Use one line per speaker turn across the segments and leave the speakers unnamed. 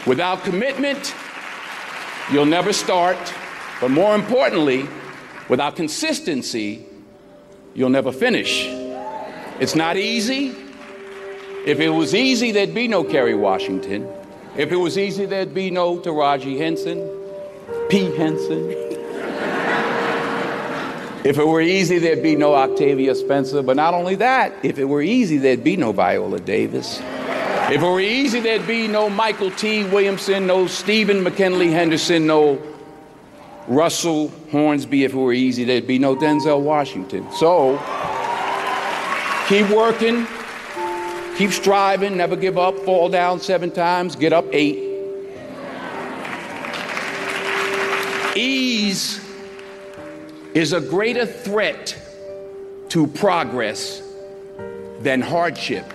Without commitment, you'll never start. But more importantly, without consistency, you'll never finish. It's not easy. If it was easy, there'd be no Kerry Washington. If it was easy, there'd be no Taraji Henson, P. Henson. If it were easy, there'd be no Octavia Spencer. But not only that, if it were easy, there'd be no Viola Davis. If it were easy, there'd be no Michael T. Williamson, no Stephen McKinley Henderson, no Russell Hornsby. If it were easy, there'd be no Denzel Washington. So, keep working, keep striving, never give up, fall down 7 times, get up 8. Ease is a greater threat to progress than hardship.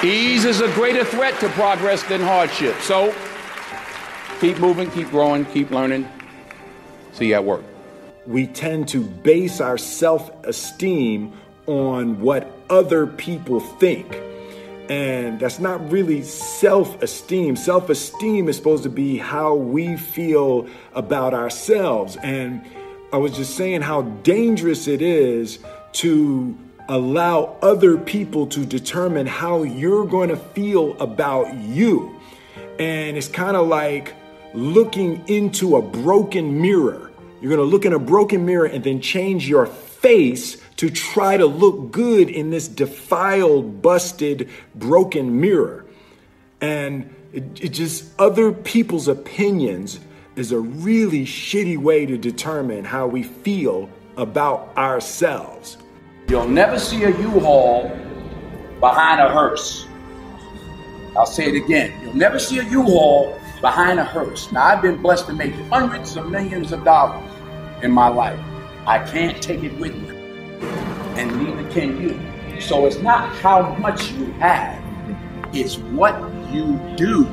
Ease is a greater threat to progress than hardship. So, keep moving, keep growing, keep learning. See you at work.
We tend to base our self-esteem on what other people think. And that's not really self-esteem. Self-esteem is supposed to be how we feel about ourselves. And I was just saying how dangerous it is to allow other people to determine how you're going to feel about you. And it's kind of like looking into a broken mirror. You're going to look in a broken mirror and then change your face to try to look good in this defiled, busted, broken mirror. And it just, other people's opinions is a really shitty way to determine how we feel about ourselves.
You'll never see a U-Haul behind a hearse. I'll say it again. You'll never see a U-Haul behind a hearse. Now, I've been blessed to make hundreds of millions of dollars in my life. I can't take it with me, and neither can you. So it's not how much you have, it's what you do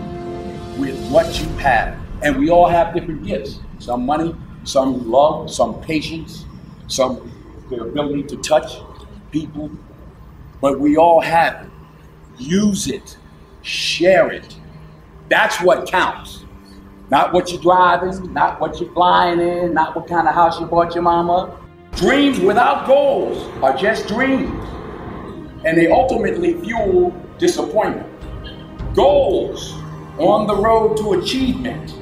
with what you have. And we all have different gifts. Some money, some love, some patience, some the ability to touch people. But we all have it. Use it. Share it. That's what counts. Not what you're driving, not what you're flying in, not what kind of house you bought your mama. Dreams without goals are just dreams. And they ultimately fuel disappointment. Goals on the road to achievement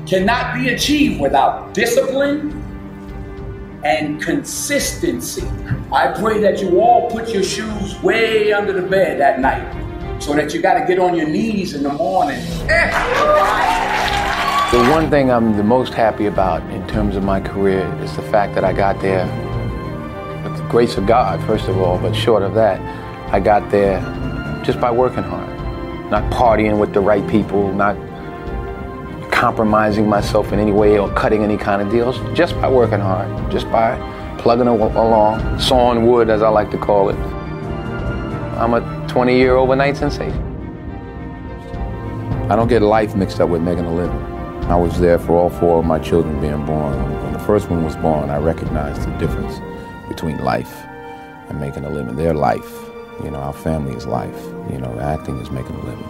cannot be achieved without discipline and consistency. I pray that you all put your shoes way under the bed at night so that you got to get on your knees in the morning.
The one thing I'm the most happy about in terms of my career is the fact that I got there with the grace of God, first of all, but short of that, I got there just by working hard, not partying with the right people, not compromising myself in any way or cutting any kind of deals, just by working hard, just by plugging along, sawing wood, as I like to call it. I'm a 20-year overnight sensation. I don't get life mixed up with making a living. I was there for all 4 of my children being born. When the first one was born, I recognized the difference between life and making a living. Their life, you know, our family is life. You know, acting is making a living.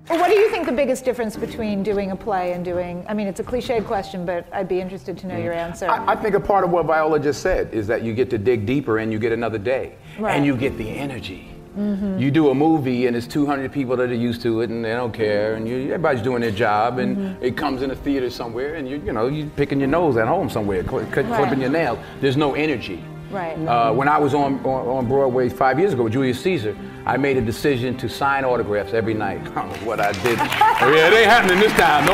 Well, what do you think the biggest difference between doing a play and doing, I mean, it's a cliched question, but I'd be interested to know your answer.
I think a part of what Viola just said is that you get to dig deeper and you get another day.
Right.
And you get the energy. You do a movie and it's 200 people that are used to it and they don't care and everybody's doing their job and it comes in a theater somewhere and you're picking your nose at home somewhere, clipping your nails. There's no energy.
Right.
When I was on Broadway 5 years ago with Julius Caesar, I made a decision to sign autographs every night. I don't know what I did. Oh, yeah, it ain't happening this time, no.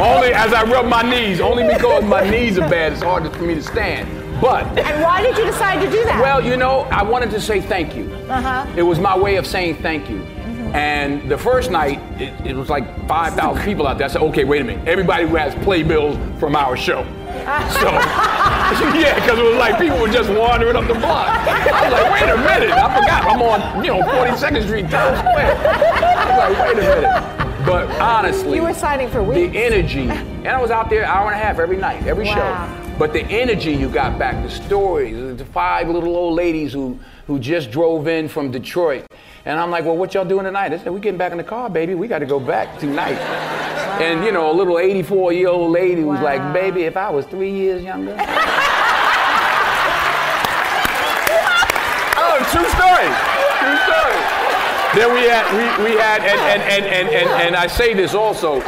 Only as I rub my knees, only because my knees are bad, it's hard for me to stand. But.
And why did you decide to do that?
Well, you know, I wanted to say thank you. It was my way of saying thank you. And the first night, it was like 5,000 people out there. I said, okay, wait a minute. Everybody who has playbills from our show. So, yeah, because it was like people were just wandering up the block. I was like, wait a minute. I forgot. I'm on, 42nd Street, Times Square. I was like, wait a minute. But honestly,
you were signing for weeks.
The energy. And I was out there an hour and a half every night, every show. But the energy you got back, the stories, the 5 little old ladies who just drove in from Detroit. And I'm like, well, what y'all doing tonight? They said, we're getting back in the car, baby. We got to go back tonight. And, you know, a little 84-year-old lady was like, baby, if I was 3 years younger. Oh, true story. True story. Then we had, and I say this also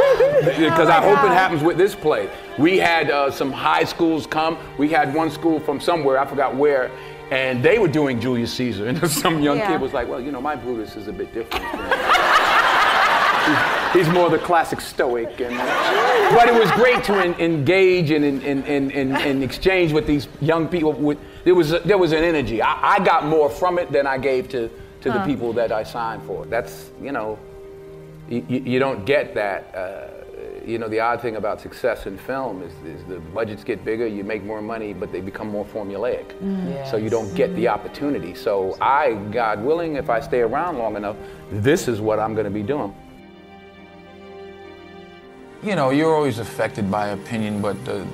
because I hope it happens with this play. We had some high schools come. We had one school from somewhere, I forgot where, and they were doing Julius Caesar. And some young kid was like, well, you know, my Brutus is a bit different. He's more the classic stoic. But it was great to engage and exchange with these young people. There was an energy. I got more from it than I gave to the people that I signed for. That's, you know, you don't get that. You know, the odd thing about success in film is the budgets get bigger, you make more money, but they become more formulaic. Yes. So you don't get the opportunity. So God willing, if I stay around long enough, this is what I'm going to be doing.
You know, you're always affected by opinion, but the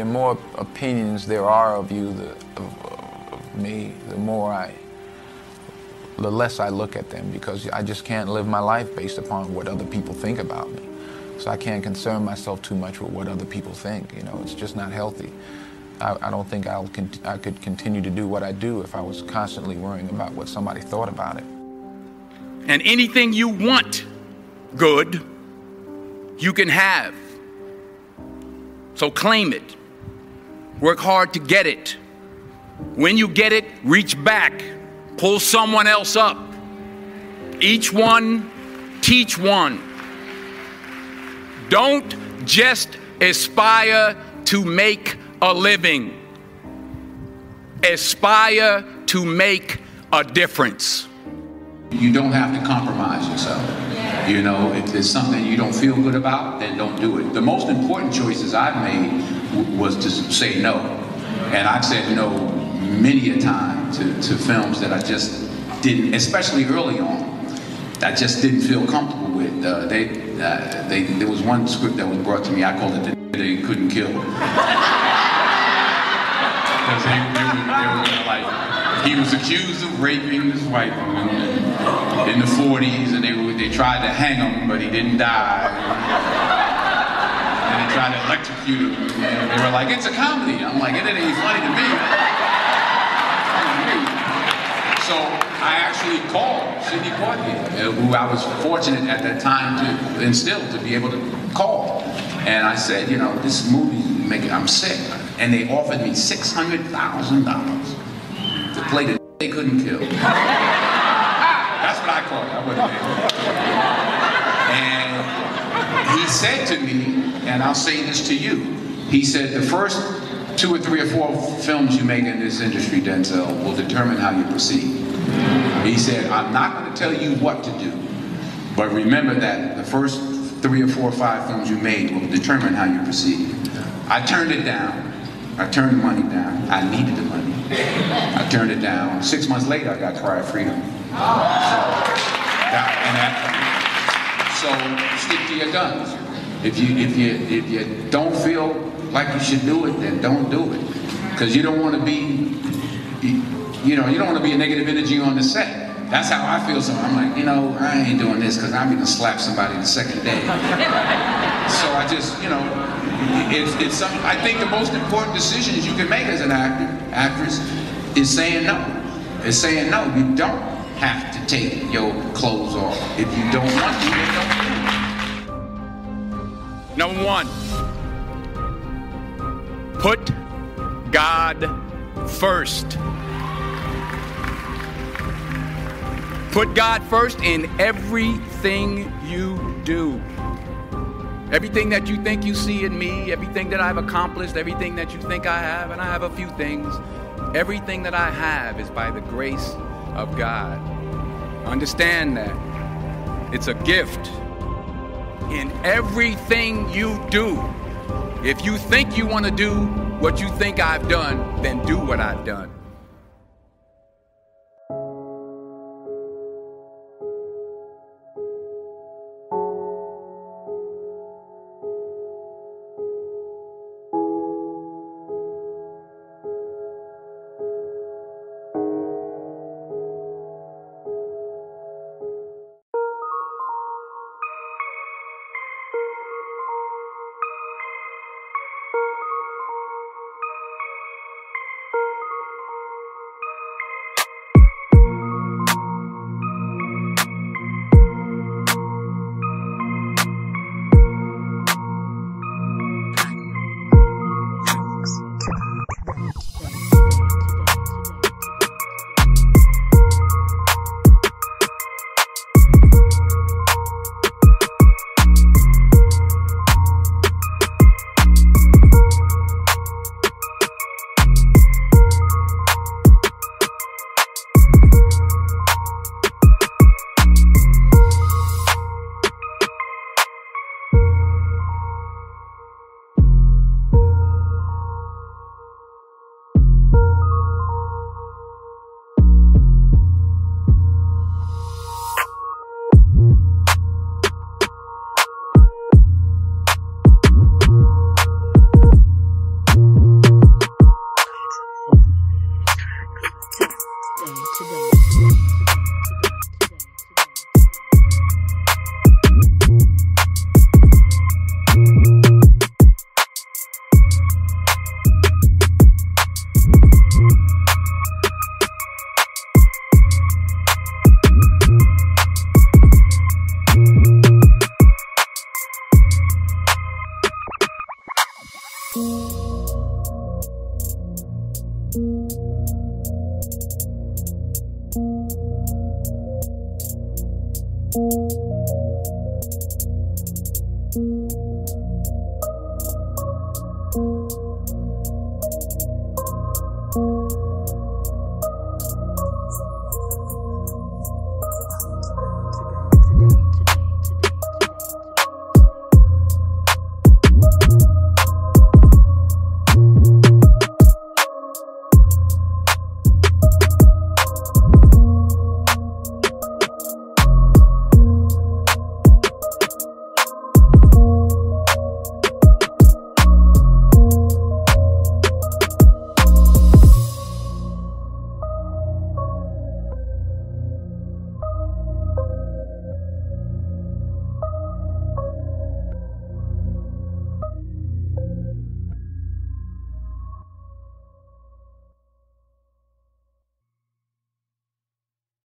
more opinions there are of you, of me, the less I look at them, because I just can't live my life based upon what other people think about me. So I can't concern myself too much with what other people think. You know, it's just not healthy. I don't think I could continue to do what I do if I was constantly worrying about what somebody thought about it.
And anything you want good, you can have. So claim it. Work hard to get it. When you get it, reach back. Pull someone else up. Each one, teach one. Don't just aspire to make a living. Aspire to make a difference. You don't have to compromise yourself. You know, if there's something you don't feel good about, then don't do it. The most important choices I've made was to say no. And I've said no many a time to films that I just didn't, especially early on, I just didn't feel comfortable with. There was one script that was brought to me, I called it The They Couldn't Kill. Because they were like, he was accused of raping this white woman in the 40s, and they tried to hang him, but he didn't die. And they tried to electrocute him. And they were like, it's a comedy. I'm like, it ain't funny to me. So I actually called Sidney Poitier, who I was fortunate at that time to be able to call. And I said, you know, this movie, I'm sick. And they offered me $600,000 to play The They Couldn't Kill. That's what I called it. I wasn't there. And he said to me, and I'll say this to you, he said, the first 2 or 3 or 4 films you make in this industry, Denzel, will determine how you proceed. He said, I'm not going to tell you what to do, but remember that the first 3 or 4 or 5 films you made will determine how you proceed. I turned it down. I turned the money down. I needed the money. I turned it down. 6 months later, I got Cry of Freedom. So stick to your guns. If you don't feel like you should do it, then don't do it. Because you don't want to be, you don't want to be a negative energy on the set. That's how I feel. So I'm like, I ain't doing this because I'm gonna slap somebody the second day. So I just, it's something. I think the most important decisions you can make as an actress, is saying no. Is saying no. You don't have to take your clothes off. If you don't want to, then don't do it. Number 1, put God first. Put God first in everything you do. Everything that you think you see in me, everything that I've accomplished, everything that you think I have, and I have a few things, everything that I have is by the grace of God. Understand that. It's a gift. In everything you do, if you think you want to do what you think I've done, then do what I've done.